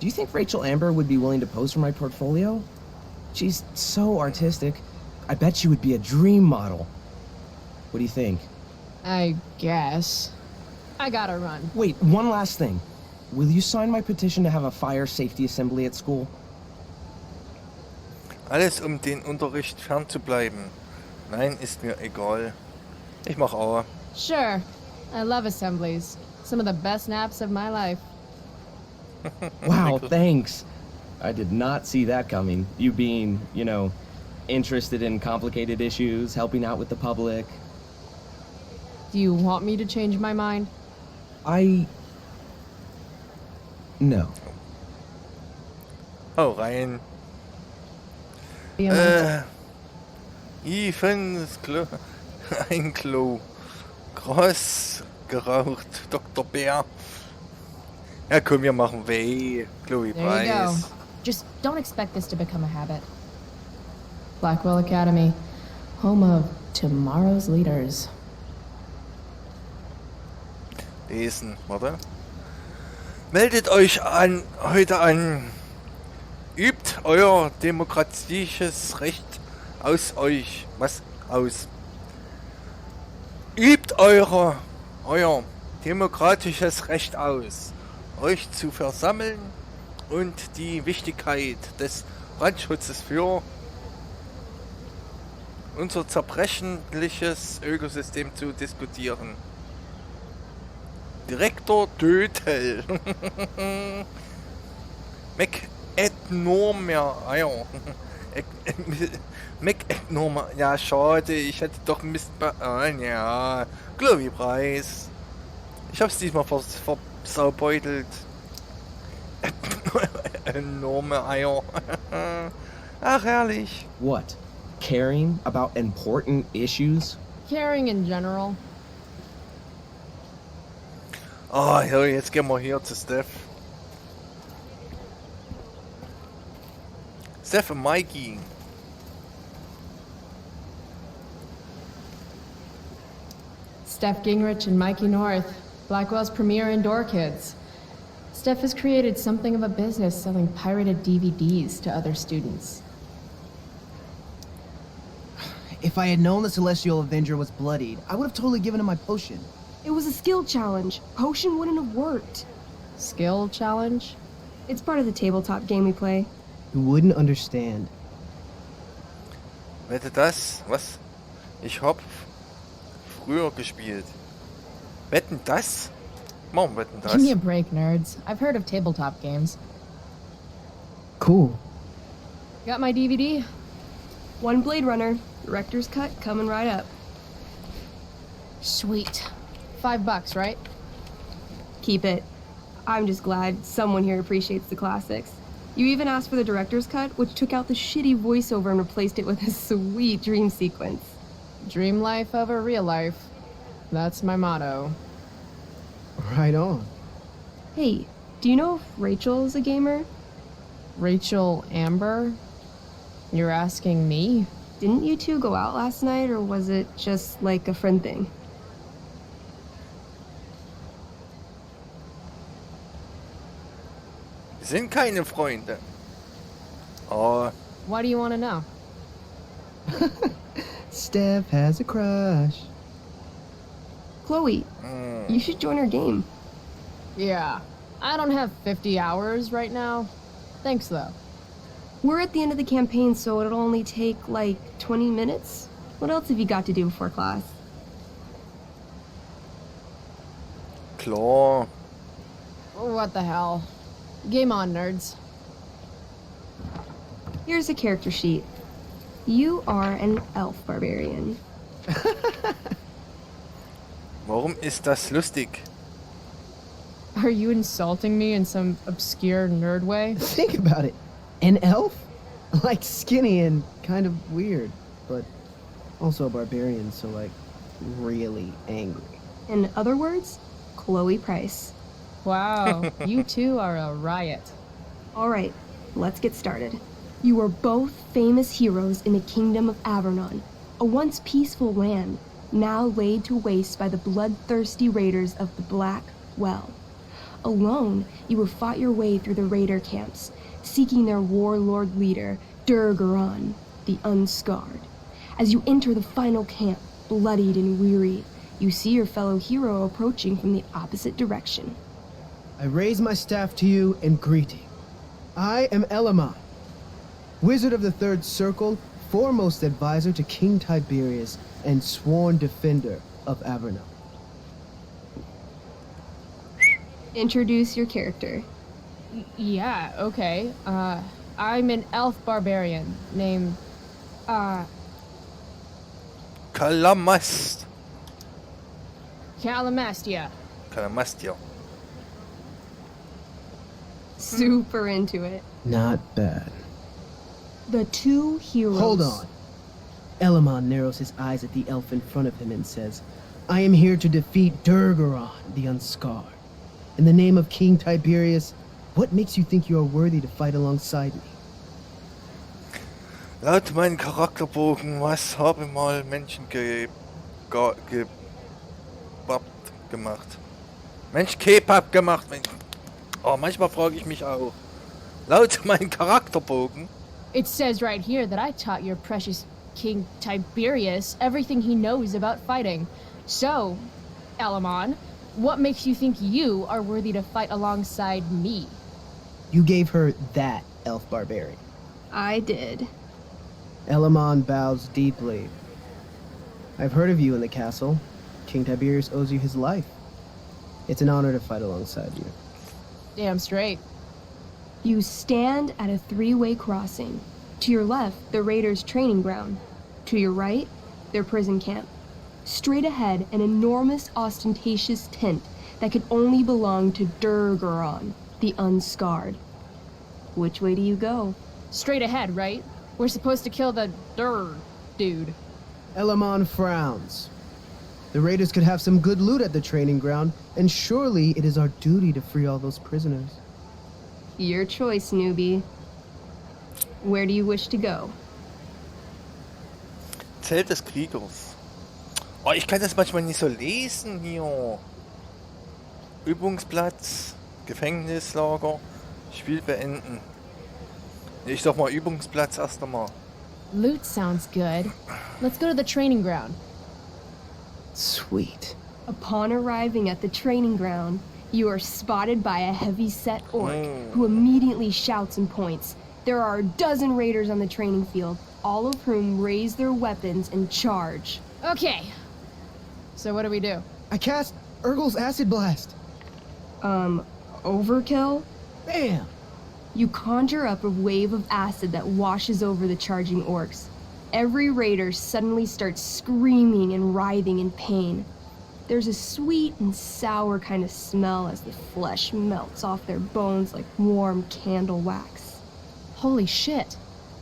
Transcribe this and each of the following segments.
Do you think Rachel Amber would be willing to pose for my portfolio? She's so artistic. I bet she would be a dream model. What do you think? I guess. I gotta run. Wait, one last thing. Will you sign my petition to have a fire safety assembly at school? Alles, den Unterricht fernzubleiben. Nein, ist mir egal. Ich mach auch. Sure. I love assemblies. Some of the best naps of my life. Wow, thanks. I did not see that coming. You being, interested in complicated issues, helping out with the public. Do you want me to change my mind? No. Hau rein. Evans Klo. Ein Klo. Groß geraucht, Dr. Bär. Ja, komm, wir machen weh. Chloe There you go. Price. Just don't expect this to become a habit. Blackwell Academy, home of tomorrow's leaders. Lesen, warte. Meldet euch heute an. Übt euer demokratisches Recht euch. Was aus? Übt euer demokratisches Recht aus, euch zu versammeln und die Wichtigkeit des Brandschutzes für unser zerbrechliches Ökosystem zu diskutieren. Direktor Dötel. McEdnormer. Ja, schade, ich hätte doch Mist ja, Chloe Price. Ich hab's diesmal versaubeutelt. Enorme Eier. Ach, herrlich. What? Caring about important issues? Caring in general. Oh, ja, jetzt gehen wir hier zu Steph. Steph und Mikey. Steph Gingrich and Mikey North, Blackwell's premier indoor kids. Steph has created something of a business selling pirated DVDs to other students. If I had known the Celestial Avenger was bloodied, I would have totally given him my potion. It was a skill challenge. Potion wouldn't have worked. Skill challenge? It's part of the tabletop game we play. You wouldn't understand. Wette das? Was? Ich hab früher gespielt. Wetten das? Warum wetten das? Give me a break, nerds. I've heard of tabletop games. Cool. Got my DVD? One Blade Runner, director's cut coming right up. Sweet. $5, right? Keep it. I'm just glad someone here appreciates the classics. You even asked for the director's cut, which took out the shitty voiceover and replaced it with a sweet dream sequence. Dream life over real life. That's my motto. Right on. Hey, do you know if Rachel's a gamer? Rachel Amber? You're asking me? Didn't you two go out last night, or was it just like a friend thing? Wir sind keine Freunde. Oh, Why do you want to know? Steph has a crush. Chloe, you should join our game. Yeah. I don't have 50 hours right now. Thanks, though. We're at the end of the campaign, so it'll only take, like, 20 minutes. What else have you got to do before class? klar. What the hell? Game on, nerds. Here's a character sheet. You are an elf barbarian. Warum ist das lustig? Are you insulting me in some obscure nerd way? Think about it. An elf? Like skinny and kind of weird, but also a barbarian, so like really angry. In other words, Chloe Price. Wow, you two are a riot. All right, let's get started. You are both famous heroes in the kingdom of Avernon, a once peaceful land, now laid to waste by the bloodthirsty raiders of the Black Well. Alone, you have fought your way through the raider camps, seeking their warlord leader, Durgaron, the Unscarred. As you enter the final camp, bloodied and weary, you see your fellow hero approaching from the opposite direction. I raise my staff to you in greeting. I am Elamon, Wizard of the Third Circle, foremost advisor to King Tiberius, and sworn defender of Averno. Introduce your character. Yeah, okay. I'm an elf barbarian named, Kalamast. Calamastia. Kalamastio. Super into it. Not bad. The two heroes. Hold on. Elamon narrows his eyes at the elf in front of him and says, I am here to defeat Durgaron, the Unscarred. In the name of King Tiberius, what makes you think you are worthy to fight alongside me? Laut meinem Charakterbogen, was habe mal Menschen gemacht? Mensch, Kebab gemacht, Mensch. Oh, manchmal frage ich mich auch. Laut meinem Charakterbogen. It says right here that I taught your precious King Tiberius everything he knows about fighting. So, Elamon, what makes you think you are worthy to fight alongside me? You gave her that, elf barbarian. I did. Elamon bows deeply. I've heard of you in the castle. King Tiberius owes you his life. It's an honor to fight alongside you. Damn straight. You stand at a three-way crossing. To your left, the raiders' training ground. To your right, their prison camp. Straight ahead, an enormous, ostentatious tent that could only belong to Durgaron, the Unscarred. Which way do you go? Straight ahead, right? We're supposed to kill the dude. Elamon frowns. The raiders could have some good loot at the training ground, and surely it is our duty to free all those prisoners. Your choice, newbie. Where do you wish to go? Zelt des Kriegers. Oh, ich kann das manchmal nicht so lesen hier. Übungsplatz, Gefängnislager, Spiel beenden. Ich sag mal Übungsplatz erst einmal. Loot sounds good. Let's go to the training ground. Sweet. Upon arriving at the training ground, you are spotted by a heavy-set orc who immediately shouts and points. There are a dozen raiders on the training field, all of whom raise their weapons and charge. Okay. So what do we do? I cast Urgel's Acid Blast. Overkill? Bam! You conjure up a wave of acid that washes over the charging orcs. Every raider suddenly starts screaming and writhing in pain. There's a sweet and sour kind of smell as the flesh melts off their bones like warm candle wax. Holy shit.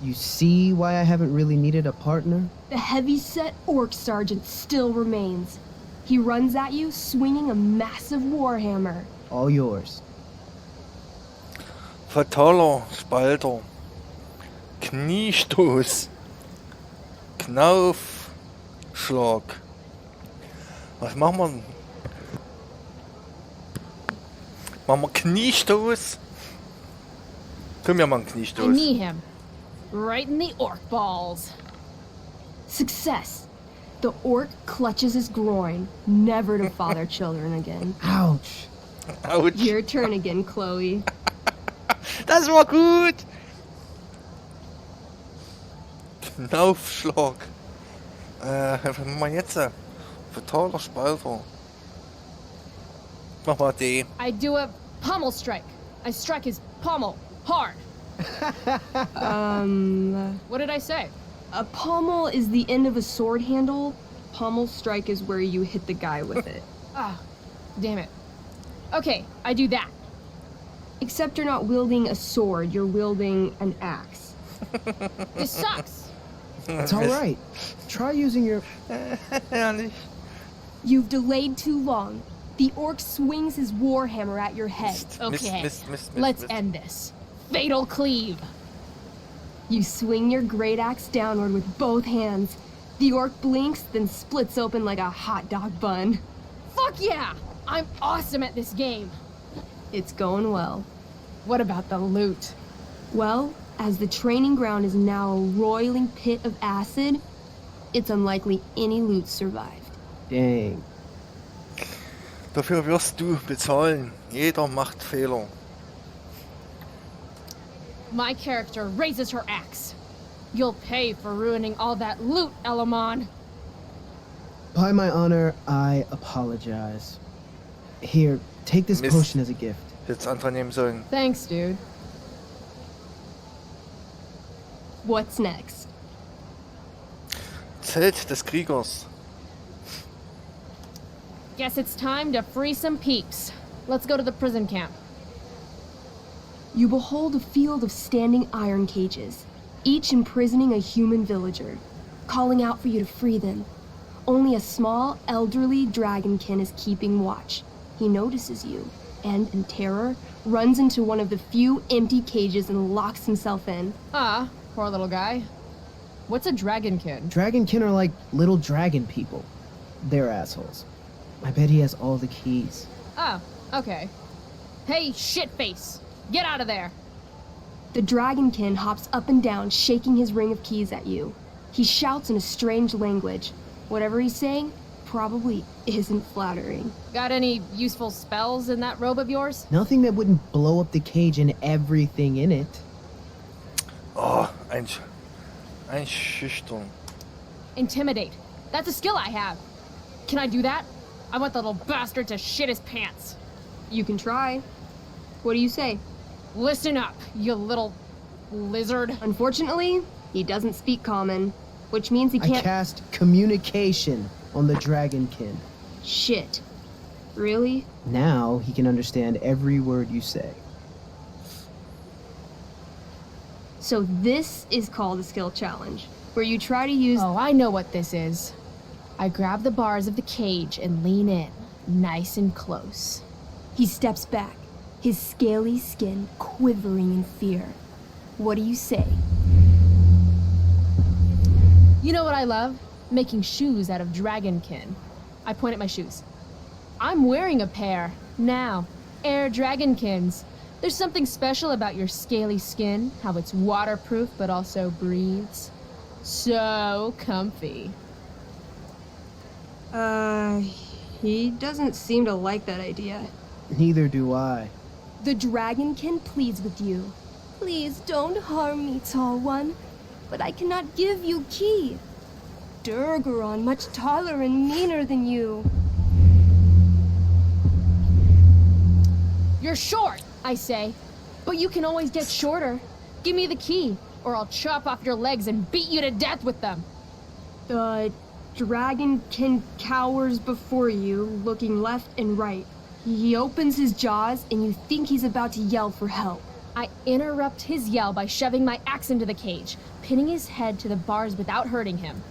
You see why I haven't really needed a partner? The heavy-set orc sergeant still remains. He runs at you, swinging a massive warhammer. All yours. Fataler Spalter. Kniestoß. Knaufschlag. Was machen wir denn? Machen wir Kniestoß? Können wir mal einen I Kniestoß? knee him. Right in the orc balls. Success! The orc clutches his groin, never to father children again. Ouch. Autsch. Your turn again, Chloe. Das war gut! Knaufschlag. Was machen wir jetzt? Fataler Spalter. Mach mal D. I do a pommel strike. I strike his pommel hard. What did I say? A pommel is the end of a sword handle. Pommel strike is where you hit the guy with it. Ah, damn it. Okay, I do that. Except you're not wielding a sword, you're wielding an axe. This sucks. It's all right. Try using your... Herrlich. You've delayed too long. The orc swings his warhammer at your head. Okay, Mist, let's end this. Fatal cleave. You swing your great axe downward with both hands. The orc blinks, then splits open like a hot dog bun. Fuck yeah! I'm awesome at this game. It's going well. What about the loot? Well, as the training ground is now a roiling pit of acid, it's unlikely any loot survived. Dang. Dafür wirst du bezahlen. Jeder macht Fehler. My character raises her axe. You'll pay for ruining all that loot, Elamon. By my honor, I apologize. Here, take this Mist. potion as a gift. Jetzt andere nehmen sollen. Thanks, dude. What's next? Zelt des Kriegers. Guess it's time to free some peeps. Let's go to the prison camp. You behold a field of standing iron cages, each imprisoning a human villager, calling out for you to free them. Only a small, elderly dragonkin is keeping watch. He notices you, and, in terror, runs into one of the few empty cages and locks himself in. Ah, poor little guy. What's a dragonkin? Dragonkin are like little dragon people. They're assholes. I bet he has all the keys. Oh, okay. Hey, shitface! Get out of there! The dragonkin hops up and down, shaking his ring of keys at you. He shouts in a strange language. Whatever he's saying probably isn't flattering. Got any useful spells in that robe of yours? Nothing that wouldn't blow up the cage and everything in it. Oh, ein Schüchtern. Intimidate. That's a skill I have. Can I do that? I want the little bastard to shit his pants. You can try. What do you say? Listen up, you little lizard. Unfortunately, he doesn't speak common, which means he I can't. cast communication on the dragonkin. Shit. Really? Now he can understand every word you say. So this is called a skill challenge, where you try to use. Oh, I know what this is. I grab the bars of the cage and lean in, nice and close. He steps back, his scaly skin quivering in fear. What do you say? You know what I love? Making shoes out of dragonkin. I point at my shoes. I'm wearing a pair, now. Air dragonkins. There's something special about your scaly skin, how it's waterproof but also breathes. So comfy. He doesn't seem to like that idea. Neither do I. The dragonkin pleads with you. Please don't harm me, tall one, but I cannot give you key. Durgaron, much taller and meaner than you. You're short, I say, but you can always get shorter. Give me the key, or I'll chop off your legs and beat you to death with them. The dragonkin cowers before you, looking left and right. He opens his jaws, and you think he's about to yell for help. I interrupt his yell by shoving my axe into the cage, pinning his head to the bars without hurting him.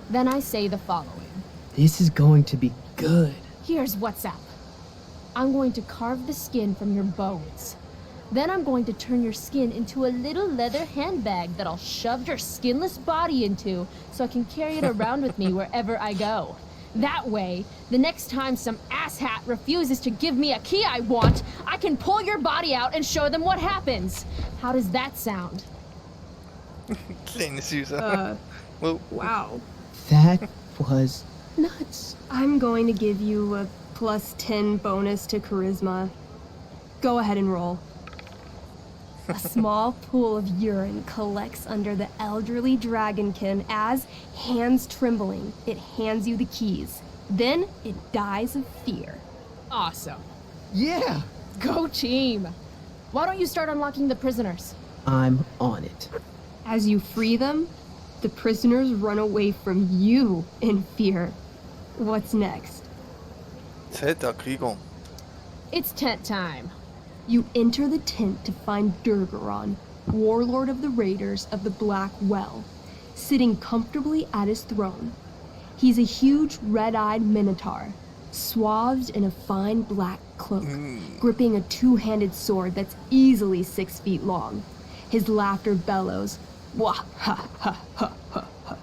Then I say the following. This is going to be good. Here's what's up. I'm going to carve the skin from your bones. Then I'm going to turn your skin into a little leather handbag that I'll shove your skinless body into so I can carry it around with me wherever I go. That way, the next time some asshat refuses to give me a key I want, I can pull your body out and show them what happens. How does that sound? Kleine Süße. Well, Wow. That was nuts. I'm going to give you a +10 bonus to charisma. Go ahead and roll. A small pool of urine collects under the elderly dragonkin as, hands trembling, it hands you the keys. Then it dies of fear. Awesome. Yeah, Go team. Why don't you start unlocking the prisoners? I'm on it. As you free them, the prisoners run away from you in fear. What's next? Zelt der Krieger. It's tent time. You enter the tent to find Durgaron, warlord of the Raiders of the Black Well, sitting comfortably at his throne. He's a huge red-eyed minotaur, swathed in a fine black cloak, gripping a two-handed sword that's easily 6 feet long. His laughter bellows, "Wah ha ha ha ha ha ha.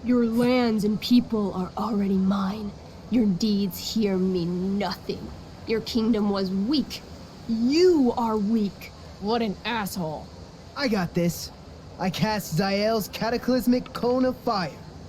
Your lands and people are already mine. Your deeds here mean nothing. your kingdom was weak. You are weak. What an asshole. I got this. I cast Zael's cataclysmic cone of fire.